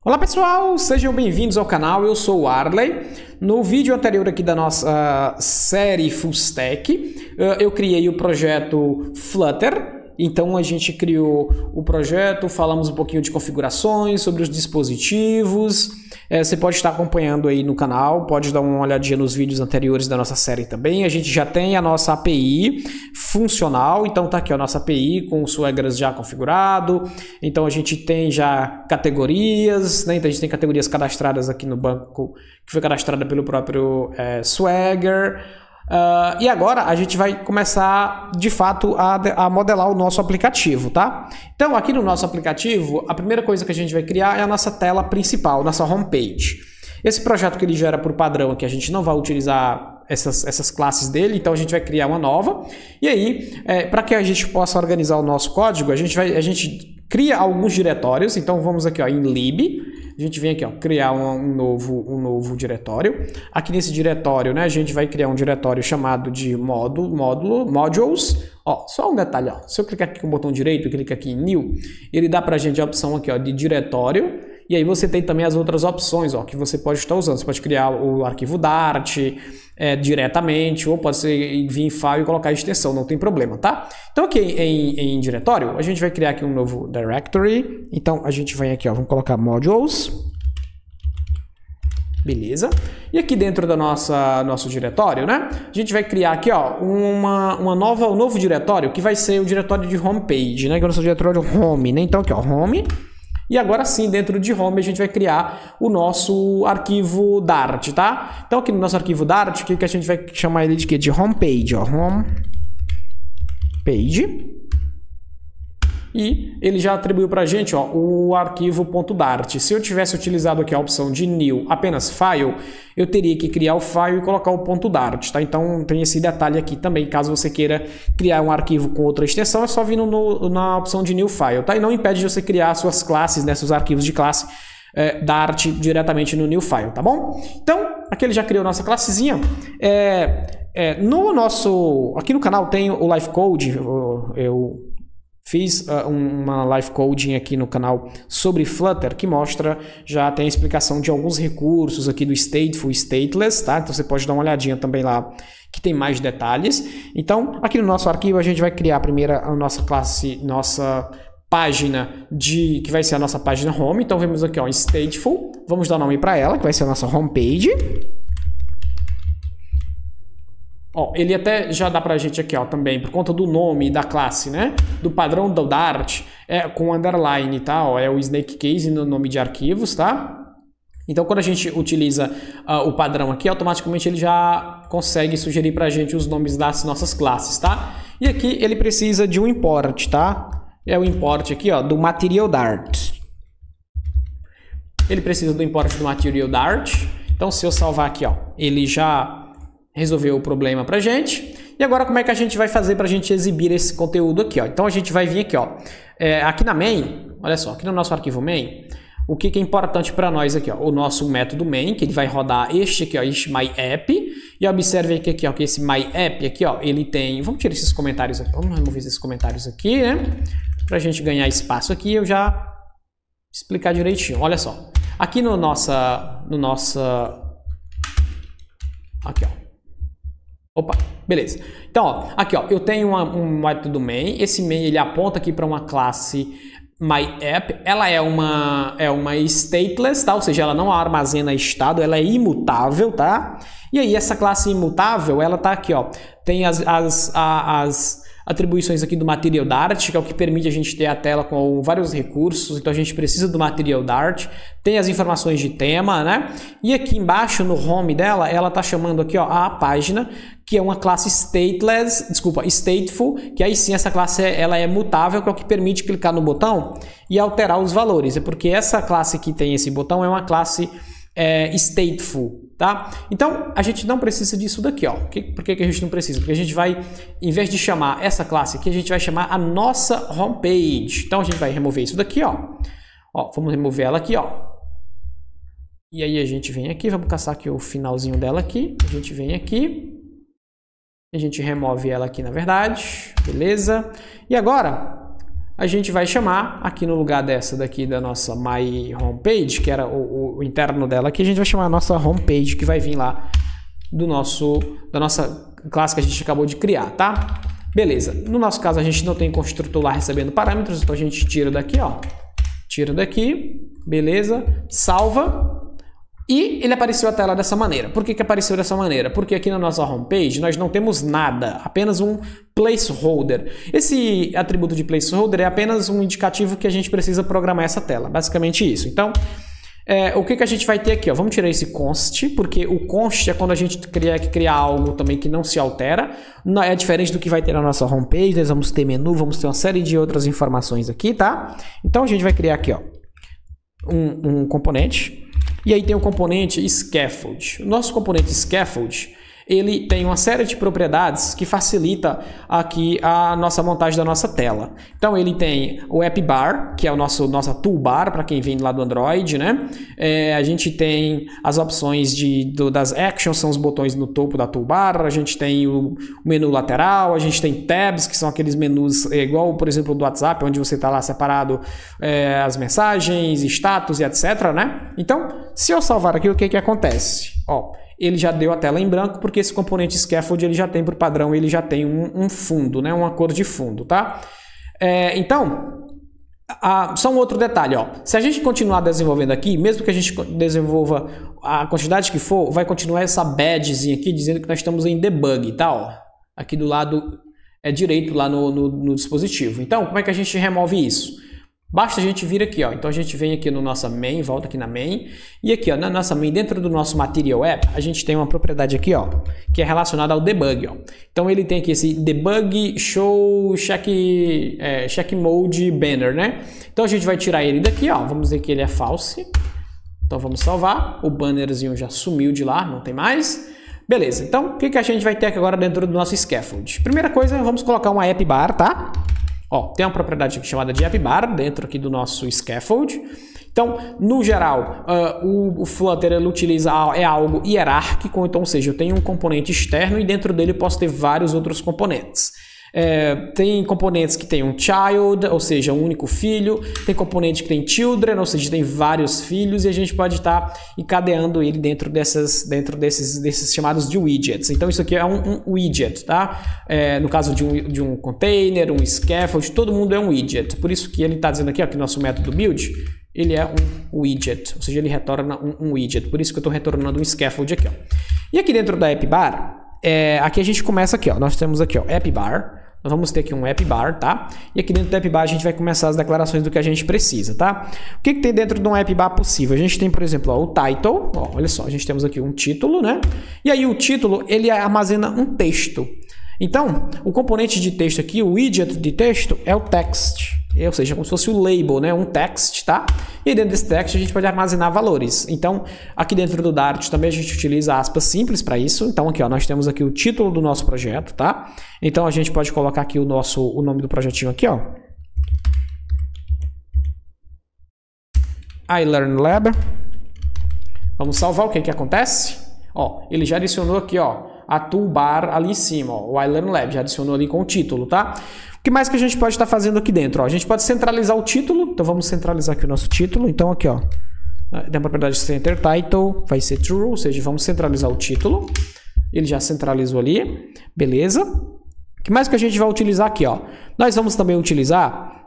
Olá pessoal, sejam bem-vindos ao canal, eu sou o Arley. No vídeo anterior aqui da nossa série Full Stack, eu criei o projeto Flutter. Então a gente criou o projeto, falamos um pouquinho de configurações, sobre os dispositivos. Você pode estar acompanhando aí no canal, pode dar uma olhadinha nos vídeos anteriores da nossa série também. A gente já tem a nossa API funcional, então tá aqui a nossa API com o Swagger já configurado. Então a gente tem já categorias, né? Então a gente tem categorias cadastradas aqui no banco, que foi cadastrada pelo próprio Swagger. E agora a gente vai começar de fato a modelar o nosso aplicativo, tá? Então aqui no nosso aplicativo, a primeira coisa que a gente vai criar é a nossa tela principal, nossa homepage. Esse projeto que ele gera por padrão aqui, a gente não vai utilizar essas classes dele, então a gente vai criar uma nova. E aí, para que a gente possa organizar o nosso código, a gente cria alguns diretórios. Então vamos aqui ó, em lib. A gente vem aqui, ó, criar um novo diretório. Aqui nesse diretório, né, a gente vai criar um diretório chamado de modules. Ó, só um detalhe, ó. Se eu clicar aqui com o botão direito e clicar aqui em New, ele dá pra gente a opção aqui, ó, de diretório. E aí você tem também as outras opções, ó, que você pode estar usando. Você pode criar o arquivo Dart diretamente, ou pode ser vir em file e colocar a extensão, não tem problema, tá? Então aqui em diretório, a gente vai criar aqui um novo directory. Então a gente vem aqui, ó, vamos colocar modules. Beleza. E aqui dentro do nosso diretório, né? A gente vai criar aqui, ó, um novo diretório, que vai ser o diretório de homepage, né? Que é o nosso diretório home, né? Então aqui, ó, home. E agora sim, dentro de home, a gente vai criar o nosso arquivo Dart, tá? Então aqui no nosso arquivo Dart, o que a gente vai chamar ele de quê? De homepage, ó, homepage. E ele já atribuiu para a gente, ó, o arquivo .dart. Se eu tivesse utilizado aqui a opção de new, apenas file, eu teria que criar o file e colocar o .dart, tá? Então tem esse detalhe aqui também, caso você queira criar um arquivo com outra extensão, é só vir na opção de new file, tá? E não impede de você criar suas classes, né, seus arquivos de classe Dart diretamente no new file, tá bom? Então, aqui ele já criou nossa classezinha. Aqui no canal tem o Live Code, eu fiz uma live coding aqui no canal sobre Flutter que mostra, já tem a explicação de alguns recursos aqui do stateful e stateless, tá? Então você pode dar uma olhadinha também lá que tem mais detalhes. Então aqui no nosso arquivo a gente vai criar primeiro a nossa classe, nossa página que vai ser a nossa página home. Então vemos aqui ó, stateful, vamos dar nome para ela, que vai ser a nossa homepage. Ó, ele até já dá pra gente aqui, ó, também, por conta do nome da classe, né? Do padrão do Dart, com underline, tá? Ó, é o snake case no nome de arquivos, tá? Então, quando a gente utiliza o padrão aqui, automaticamente ele já consegue sugerir pra gente os nomes das nossas classes, tá? E aqui ele precisa de um import, tá? É o import aqui, ó, do Material Dart. Ele precisa do import do Material Dart. Então, se eu salvar aqui, ó, ele já resolveu o problema pra gente. E agora como é que a gente vai fazer pra gente exibir esse conteúdo aqui, ó? Então a gente vai vir aqui, ó, aqui na main, olha só, aqui no nosso arquivo main, o que é importante para nós aqui, ó, o nosso método main, que ele vai rodar este aqui, ó, este myApp, e observe aqui, ó, que esse myApp aqui, ó, ele tem, vamos tirar esses comentários aqui, vamos remover esses comentários aqui, né, pra gente ganhar espaço aqui, eu já explicar direitinho, olha só, aqui no nossa, aqui, ó, opa, beleza. Então, ó, aqui ó, eu tenho um método main. Esse main ele aponta aqui para uma classe myApp. Ela é uma stateless, tá? Ou seja, ela não armazena estado, ela é imutável, tá? E aí essa classe imutável, ela tá aqui, ó. Tem as atribuições aqui do Material Dart, que é o que permite a gente ter a tela com vários recursos, então a gente precisa do Material Dart, tem as informações de tema, né? E aqui embaixo no home dela, ela tá chamando aqui, ó, a página, que é uma classe stateful, que aí sim essa classe ela é mutável, que é o que permite clicar no botão e alterar os valores, é porque essa classe que tem esse botão é uma classe stateful, tá? Então a gente não precisa disso daqui, ó. Por que a gente não precisa? Porque a gente vai, em vez de chamar essa classe aqui, a gente vai chamar a nossa homepage. Então a gente vai remover isso daqui, ó. Ó, vamos remover ela aqui, ó. E aí a gente vem aqui, vamos caçar aqui o finalzinho dela aqui. A gente vem aqui, a gente remove ela aqui, na verdade, beleza? E agora a gente vai chamar aqui no lugar dessa daqui da nossa My Homepage, que era o interno dela aqui, a gente vai chamar a nossa homepage, que vai vir lá da nossa classe que a gente acabou de criar, tá? Beleza. No nosso caso, a gente não tem construtor lá recebendo parâmetros, então a gente tira daqui, ó. Tira daqui, beleza, salva. E ele apareceu a tela dessa maneira. Por que apareceu dessa maneira? Porque aqui na nossa homepage nós não temos nada, apenas um placeholder. Esse atributo de placeholder é apenas um indicativo que a gente precisa programar essa tela. Basicamente isso. Então, o que a gente vai ter aqui? Ó? Vamos tirar esse const, porque o const é quando a gente criar algo também que não se altera. Não, é diferente do que vai ter na nossa homepage. Nós vamos ter menu, vamos ter uma série de outras informações aqui, tá? Então a gente vai criar aqui, ó, um componente. E aí tem o componente scaffold. O nosso componente scaffold, ele tem uma série de propriedades que facilita aqui a nossa montagem da nossa tela. Então ele tem o app bar, que é nossa toolbar para quem vem lá do Android, né? A gente tem as opções das actions, são os botões no topo da toolbar. A gente tem o menu lateral, a gente tem tabs, que são aqueles menus igual, por exemplo, do WhatsApp, onde você está lá separado as mensagens, status e etc, né? Então, se eu salvar aqui, o que acontece? Ó, ele já deu a tela em branco, porque esse componente scaffold ele já tem por padrão, ele já tem um fundo, né? Uma cor de fundo, tá? Então, só um outro detalhe, ó. Se a gente continuar desenvolvendo aqui, mesmo que a gente desenvolva a quantidade que for, vai continuar essa badgezinha aqui dizendo que nós estamos em debug, tá? Ó, aqui do lado direito lá no dispositivo. Então, como é que a gente remove isso? Basta a gente vir aqui, ó. Então a gente vem aqui no nossa main, volta aqui na main, e aqui, ó, na nossa main, dentro do nosso material app, a gente tem uma propriedade aqui, ó, que é relacionada ao debug, ó. Então ele tem aqui esse debug show check mode banner, né? Então a gente vai tirar ele daqui, ó. Vamos dizer que ele é false. Então vamos salvar. O bannerzinho já sumiu de lá, não tem mais. Beleza. Então o que a gente vai ter aqui agora dentro do nosso scaffold? Primeira coisa, vamos colocar uma app bar, tá? Ó, tem uma propriedade aqui chamada de appBar dentro aqui do nosso scaffold. Então, no geral, o Flutter ele utiliza algo hierárquico, então, ou seja, eu tenho um componente externo e dentro dele eu posso ter vários outros componentes. Tem componentes que tem um child, ou seja, um único filho. Tem componente que tem children, ou seja, tem vários filhos, e a gente pode estar encadeando ele dentro desses chamados de widgets. Então isso aqui é um widget, tá? No caso de um container, um scaffold, todo mundo é um widget. Por isso que ele está dizendo aqui, ó, que nosso método build, ele é um widget, ou seja, ele retorna um widget. Por isso que eu estou retornando um scaffold aqui, ó. E aqui dentro da appbar, aqui a gente começa aqui, ó. Nós temos aqui, ó, appbar. Nós vamos ter aqui um appbar, tá? E aqui dentro do appbar a gente vai começar as declarações do que a gente precisa, tá? O que tem dentro de um appbar possível? A gente tem, por exemplo, ó, o title. Ó, olha só, a gente temos aqui um título, né? E aí o título, ele armazena um texto. Então, o componente de texto aqui, o widget de texto, é o text. Ou seja, como se fosse o label, né? Um text, tá? E dentro desse text a gente pode armazenar valores. Então, aqui dentro do Dart também a gente utiliza aspas simples para isso. Então, aqui, ó, nós temos aqui o título do nosso projeto, tá? Então, a gente pode colocar aqui o nome do projetinho aqui, ó. iLearnLab. Vamos salvar. O que acontece? Ó, ele já adicionou aqui, ó, a toolbar ali em cima, ó, o iLearnLab, já adicionou ali com o título, tá? O que mais que a gente pode estar fazendo aqui dentro? Ó, a gente pode centralizar o título, então vamos centralizar aqui o nosso título. Então aqui, ó, tem a propriedade center title, vai ser true, ou seja, vamos centralizar o título. Ele já centralizou ali, beleza? O que mais que a gente vai utilizar aqui, ó? Nós vamos também utilizar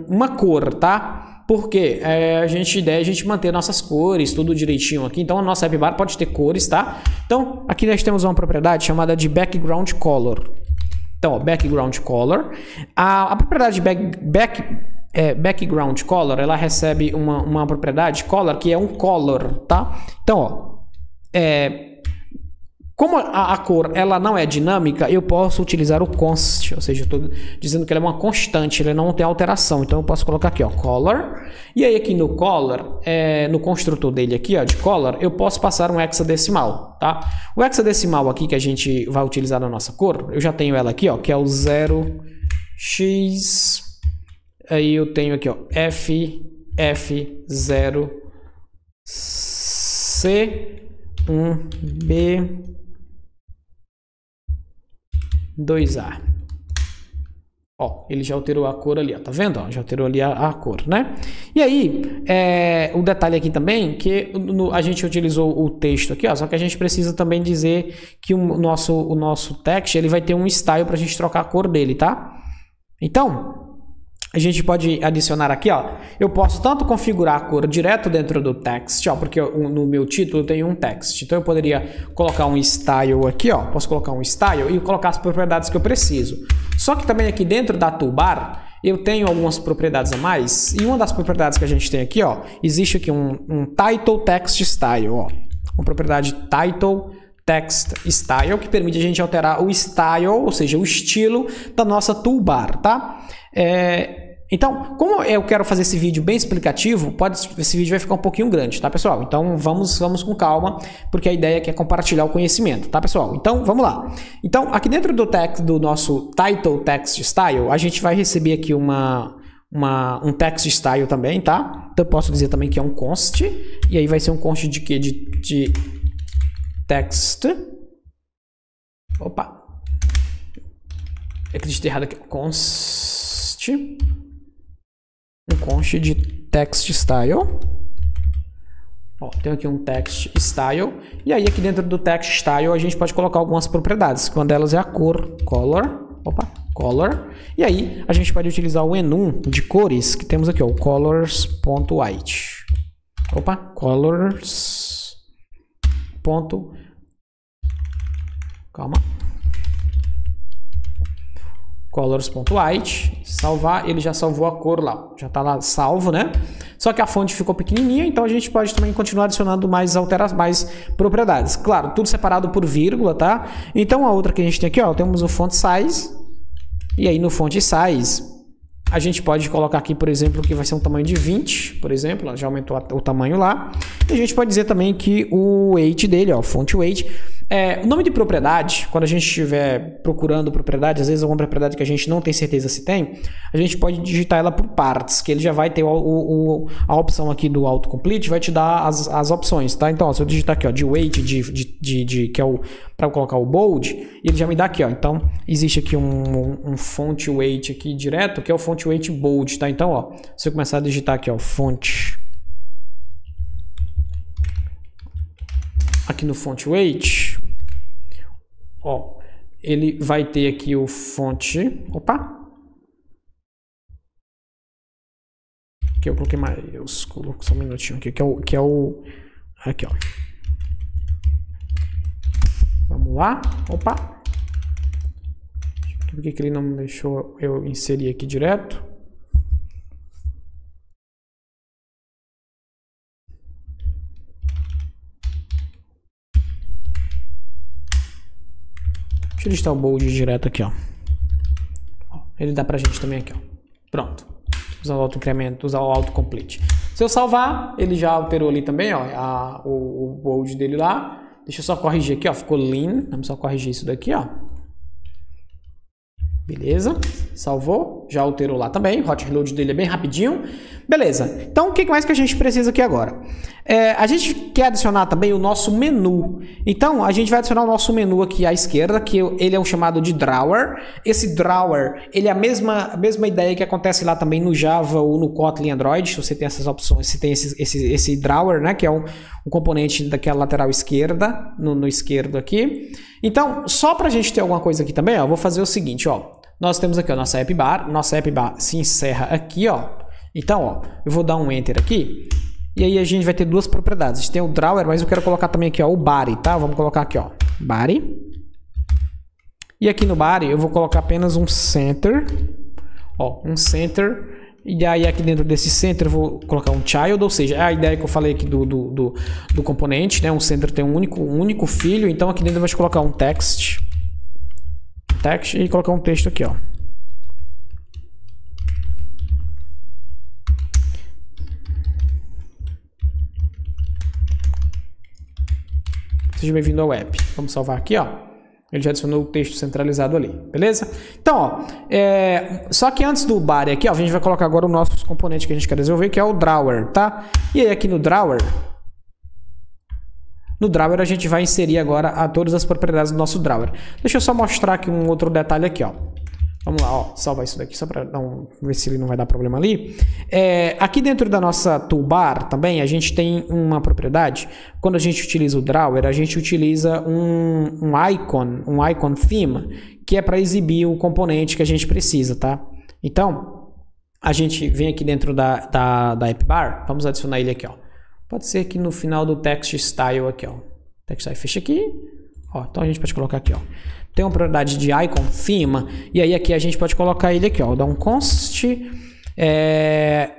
uma cor, tá? Porque a gente manter nossas cores, tudo direitinho aqui. Então a nossa appbar pode ter cores, tá? Então aqui nós temos uma propriedade chamada de background color. Então, ó, background color. A propriedade background color, ela recebe uma propriedade color que é um color, tá? Então, ó, como a cor ela não é dinâmica, eu posso utilizar o const, ou seja, eu estou dizendo que ela é uma constante, ela não tem alteração. Então eu posso colocar aqui, ó, color, e aí aqui no color, no construtor dele aqui, ó, de color, eu posso passar um hexadecimal, tá? O hexadecimal aqui que a gente vai utilizar na nossa cor, eu já tenho ela aqui, ó, que é o 0x, aí eu tenho aqui, ó, FF0C1B 2A. Ó, ele já alterou a cor ali, ó, tá vendo? Ó, já alterou ali a cor, né? E aí, o detalhe aqui também, que a gente utilizou o texto aqui, ó, só que a gente precisa também dizer que o nosso text, ele vai ter um style pra gente trocar a cor dele, tá? Então, a gente pode adicionar aqui, ó, eu posso tanto configurar a cor direto dentro do text, ó, porque no meu título tem um text, então eu poderia colocar um style aqui, ó, posso colocar um style e colocar as propriedades que eu preciso. Só que também aqui dentro da toolbar, eu tenho algumas propriedades a mais, e uma das propriedades que a gente tem aqui, ó, existe aqui um title text style, ó, uma propriedade title text style, que permite a gente alterar o style, ou seja, o estilo da nossa toolbar, tá? Então, como eu quero fazer esse vídeo bem explicativo, esse vídeo vai ficar um pouquinho grande, tá, pessoal? Então, vamos com calma, porque a ideia aqui é compartilhar o conhecimento, tá, pessoal? Então, vamos lá. Então, aqui dentro do nosso title text style, a gente vai receber aqui um text style também, tá? Então, eu posso dizer também que é um const, e aí vai ser um const de quê? De text. Opa! Eu acredito errado aqui. Const. Um const de text style. Ó, tem aqui um text style. E aí aqui dentro do text style a gente pode colocar algumas propriedades. Uma delas é a cor, color. Opa, color. E aí a gente pode utilizar o enum de cores que temos aqui, ó, o colors.white. Opa, colors. Calma. Colors.white, salvar, ele já salvou a cor lá, já está lá salvo, né? Só que a fonte ficou pequenininha, então a gente pode também continuar adicionando mais propriedades. Claro, tudo separado por vírgula, tá? Então a outra que a gente tem aqui, ó, temos o font size, e aí no font size, a gente pode colocar aqui, por exemplo, que vai ser um tamanho de 20, por exemplo, já aumentou o tamanho lá. E a gente pode dizer também que o weight dele, ó, font weight, o nome de propriedade, quando a gente estiver procurando propriedade, às vezes alguma propriedade que a gente não tem certeza se tem, a gente pode digitar ela por partes, que ele já vai ter a opção aqui do autocomplete, vai te dar as opções, tá? Então, ó, se eu digitar aqui, ó, de weight, que é para colocar o bold, ele já me dá aqui, ó. Então, existe aqui um font weight aqui direto, que é o font weight bold, tá? Então, ó, se eu começar a digitar aqui, ó, font, aqui no font weight, ó, ele vai ter aqui o fonte, opa, que eu coloquei maiúsculo, só um minutinho aqui, que é o aqui, ó, vamos lá, opa, por que ele não me deixou eu inserir aqui direto? Deixa eu digitar o bold direto aqui, ó. Ele dá pra gente também aqui, ó. Pronto. Usar o auto-incremento, usar o autocomplete. Se eu salvar, ele já alterou ali também, ó, o bold dele lá. Deixa eu só corrigir aqui, ó. Ficou lean. Vamos só corrigir isso daqui, ó. Beleza, salvou, já alterou lá também, o hot reload dele é bem rapidinho. Beleza, então o que mais que a gente precisa aqui agora? A gente quer adicionar também o nosso menu. Então a gente vai adicionar o nosso menu aqui à esquerda, que ele é o chamado de drawer. Esse drawer, ele é a mesma ideia que acontece lá também no Java ou no Kotlin Android. Se você tem essas opções, se tem esse drawer, né, que é um componente daquela lateral esquerda, no esquerdo aqui. Então, só para a gente ter alguma coisa aqui também, ó, eu vou fazer o seguinte, ó. Nós temos aqui a nossa app bar se encerra aqui, ó. Então, ó, eu vou dar um enter aqui, e aí a gente vai ter duas propriedades. A gente tem o drawer, mas eu quero colocar também aqui, ó, o body, tá? Vamos colocar aqui, ó, body. E aqui no body eu vou colocar apenas um center, ó, um center. E aí aqui dentro desse center eu vou colocar um child, ou seja, é a ideia que eu falei aqui do componente, né? Um center tem um único filho, então aqui dentro eu vou colocar um text e colocar um texto aqui, ó. Seja bem-vindo ao app. Vamos salvar aqui, ó. Ele já adicionou o texto centralizado ali, beleza? Então, ó, só que antes do body aqui, ó, a gente vai colocar agora o nosso componente que a gente quer desenvolver, que é o drawer, tá? E aí aqui no drawer a gente vai inserir agora todas as propriedades do nosso drawer. Deixa eu só mostrar aqui um outro detalhe aqui, ó. Vamos lá, ó, salvar isso daqui só para ver se ele não vai dar problema ali. Aqui dentro da nossa toolbar também a gente tem uma propriedade. Quando a gente utiliza o drawer, a gente utiliza um icon theme, que é para exibir o componente que a gente precisa, tá? Então, a gente vem aqui dentro da app bar, vamos adicionar ele aqui, ó. Pode ser aqui no final do text style aqui, ó. Text style fecha aqui. Ó, então a gente pode colocar aqui, ó. Tem uma propriedade de icon theme, e aí aqui a gente pode colocar ele aqui, ó. Dá um const.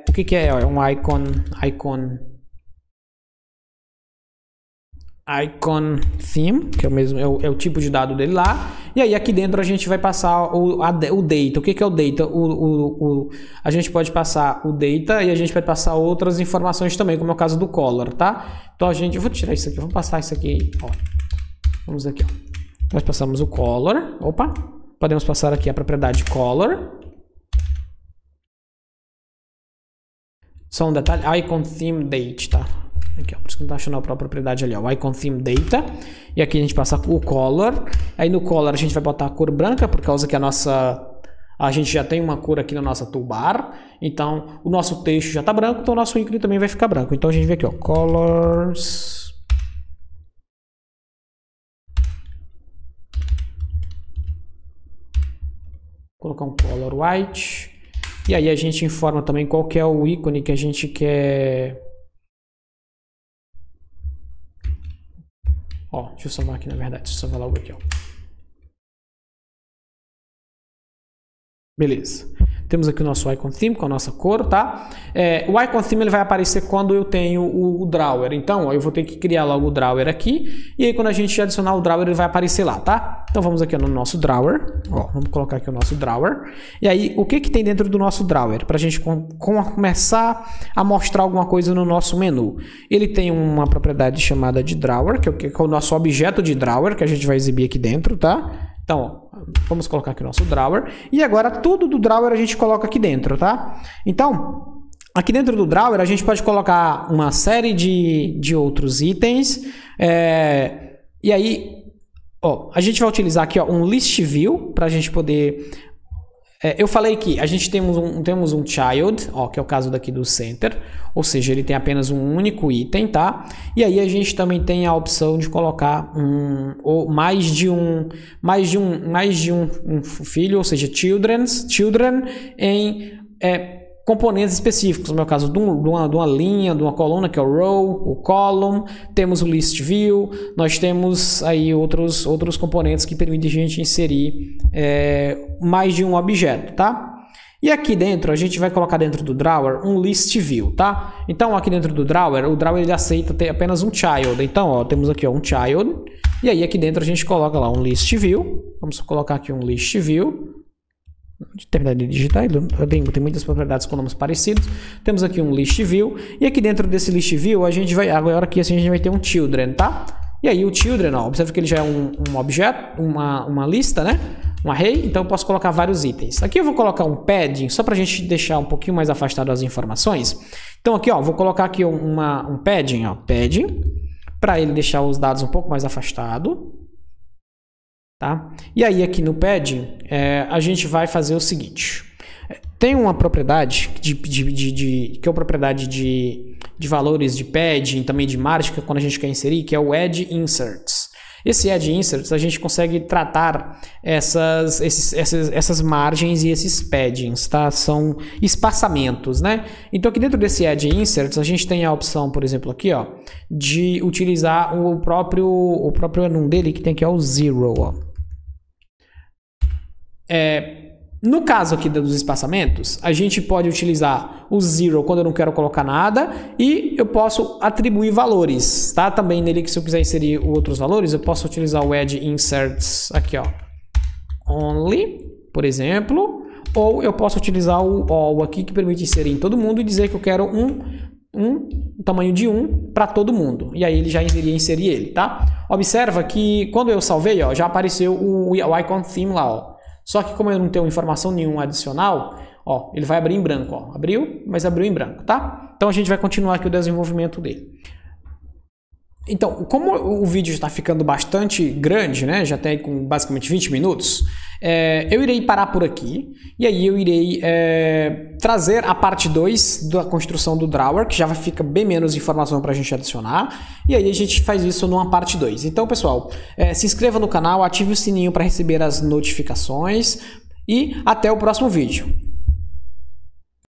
O que é? É um icon theme, que é o mesmo, é o tipo de dado dele lá. E aí aqui dentro a gente vai passar o data. O que é o data? A gente pode passar o data e a gente vai passar outras informações também, como é o caso do color, tá? Então eu vou tirar isso aqui, vamos passar isso aqui, ó. Vamos aqui, ó. Nós passamos o color. Opa! Podemos passar aqui a propriedade color. Só um detalhe, icon theme date, tá? Aqui, ó, por isso que não tá achando a própria propriedade ali, ó, o icon theme data. E aqui a gente passa o color. Aí no color a gente vai botar a cor branca, por causa que a gente já tem uma cor aqui na nossa toolbar. Então o nosso texto já tá branco, então o nosso ícone também vai ficar branco. Então a gente vem aqui, ó, colors. Colocar um color white. E aí a gente informa também qual que é o ícone que a gente quer. Ó, deixa eu salvar aqui na verdade. Deixa eu salvar logo aqui, ó. Beleza. Temos aqui o nosso icon theme com a nossa cor, tá? O icon theme ele vai aparecer quando eu tenho o drawer. Então, ó, eu vou ter que criar logo o drawer aqui. E aí, quando a gente adicionar o drawer, ele vai aparecer lá, tá? Então, vamos aqui no nosso drawer. Ó, vamos colocar aqui o nosso drawer. E aí, o que tem dentro do nosso drawer? Para a gente começar a mostrar alguma coisa no nosso menu. Ele tem uma propriedade chamada de drawer, que é o nosso objeto de drawer, que a gente vai exibir aqui dentro, tá? Então, ó, vamos colocar aqui o nosso drawer. E agora tudo do drawer a gente coloca aqui dentro, tá? Então, aqui dentro do drawer a gente pode colocar uma série de outros itens. E aí, ó, a gente vai utilizar aqui, ó, um list view para a gente poder... eu falei que a gente temos um child, ó, que é o caso daqui do center, ou seja, ele tem apenas um único item, tá? E aí a gente também tem a opção de colocar mais de um filho, ou seja, children em componentes específicos, no meu caso de uma linha, de uma coluna, que é o row, o column, temos o list view, nós temos aí outros componentes que permitem a gente inserir mais de um objeto, tá? E aqui dentro, a gente vai colocar dentro do drawer um list view, tá? Então, aqui dentro do drawer, o drawer ele aceita ter apenas um child. Então, ó, temos aqui, ó, um child, e aí aqui dentro a gente coloca lá um list view. Vamos colocar aqui um list view. De terminar de digitar, tem muitas propriedades com nomes parecidos. Temos aqui um list view, e aqui dentro desse list view a gente vai, agora aqui assim, a gente vai ter um children, tá? E aí o children, ó, observa que ele já é um objeto, uma lista, né? Um array, então eu posso colocar vários itens. Aqui eu vou colocar um padding, só para a gente deixar um pouquinho mais afastado as informações. Então aqui, ó, vou colocar aqui um padding, ó, padding, para ele deixar os dados um pouco mais afastado. Tá? E aí aqui no padding a gente vai fazer o seguinte. Tem uma propriedade que é uma propriedade de valores de padding, também de margem, que é quando a gente quer inserir, que é o add inserts. Esse add inserts a gente consegue tratar essas margens e esses paddings, tá? São espaçamentos, né? Então aqui dentro desse add inserts a gente tem a opção, por exemplo, aqui, ó, de utilizar o próprio enum dele, que tem aqui, ó, o zero, ó. No caso aqui dos espaçamentos, a gente pode utilizar o zero quando eu não quero colocar nada, e eu posso atribuir valores, tá? Também nele, que se eu quiser inserir outros valores, eu posso utilizar o add inserts aqui, ó, only, por exemplo, ou eu posso utilizar o all aqui, que permite inserir em todo mundo e dizer que eu quero um tamanho de 1 para todo mundo, e aí ele já iria inserir ele, tá? Observa que quando eu salvei, ó, já apareceu o icon theme lá, ó. Só que como eu não tenho informação nenhuma adicional, ó, ele vai abrir em branco, ó. Abriu, mas abriu em branco, tá? Então a gente vai continuar aqui o desenvolvimento dele. Então, como o vídeo está ficando bastante grande, né? Já tem com basicamente 20 minutos, eu irei parar por aqui e aí eu irei trazer a parte 2 da construção do drawer, que já vai ficar bem menos informação para a gente adicionar, e aí a gente faz isso numa parte 2. Então, pessoal, se inscreva no canal, ative o sininho para receber as notificações e até o próximo vídeo.